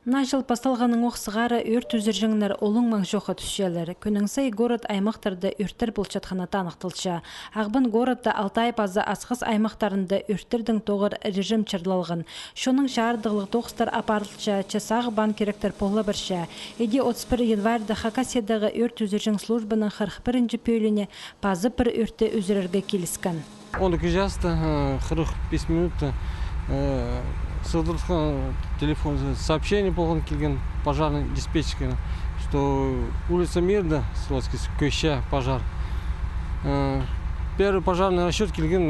Нажыл пасталғаның оқсығары өрт үзіржіңнер олың маң жоқы түшелер. Күніңсай город аймақтарды өрттер бұлчатқаны танықтылша. Ағбын городда Алтай пазы асқыз аймақтарында өрттердің тоғыр режим чырлалғын. Шоның шаардығылық тоқыстар апарылша, часағы бан керектер полы бірша. Еде 31 январда Хакасиядағы өрт үзіржің службаның 41-ші пөйліне пазы бір өртті үзірерге келіскен. 12 жаста 45 минутта телефон сообщение полгон келген пожарный диспетчерге, что улица Мирда, Слотский, Көйща, пожар. Первый пожарный расчет келген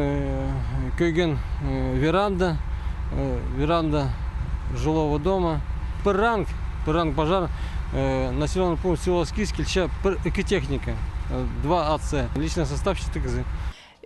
Көйген веранда жилого дома. Ранг пожар, населенный пункт село Скис, Кельча, экотехника, 2 АЦ, личный состав 4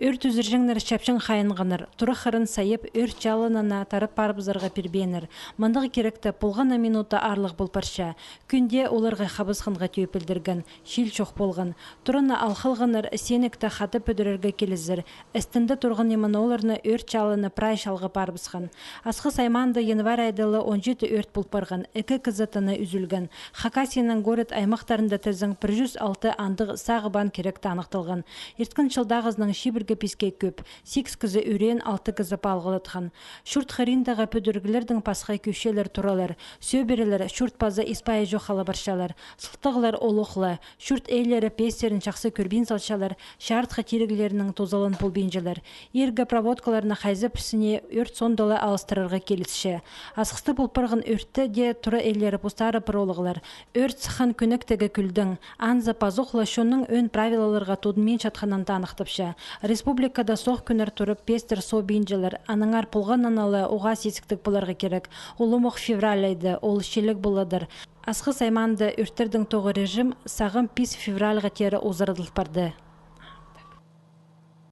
Өрт үзіржіңнер шапшын қайынғаныр, тұры қырын сайып, өрт жалынына тарып барбызарға пербенір. Мандығы керекті полғана минута арлық бұл парша. Күнде оларға қабызғынға түйіпілдірген, шил чоқ болған. Тұрына алқылғаныр сенекті қаты пөдірерге келізір. Істінді тұрғын емін оларына өрт жалыны прай шалғы барбызған. Асқы сайманды январ айдылы 17 өрт бұл парған, 2 кызатыны үзілген. Хакасияның город аймақтарында тізің 106 андық сағыбан керекті анықтылған. Ерткін шылдағызның шибірге писке көп, 6 кызы үрен, 6 кызы палғылытқан. Шүрт қариндағы пөдіргілердің пасқай көшелер тұралар, сөберелер, шүрт пазы испайы жоқалы баршалар, сылтығылар олықлы, шүрт эйлері пестерін жақсы көрбен салшалар, шарт қатерігілерінің тозалын полбенжелер. Ергі проводкаларына қайзы пісіне өрт сондалы алыстырырға келісші. Асқысты бұлпырғын өртті де тұры эйлері пустары пыролығылар. Өрт сыққан көніктігі күлдің, анза пазуқлы шоның өн правилаларға тодымен шатқанан танықтыпшы. Республикада соқ күнір тұрып пестер со бейінжелер, аныңар пұлған аналы оға сесіктік бұларға керек. Олымық февраль айды, ол шелік бұладыр. Асқы сайманды өрттердің тоғы режим сағым 5 февральға тері озырыдылып барды.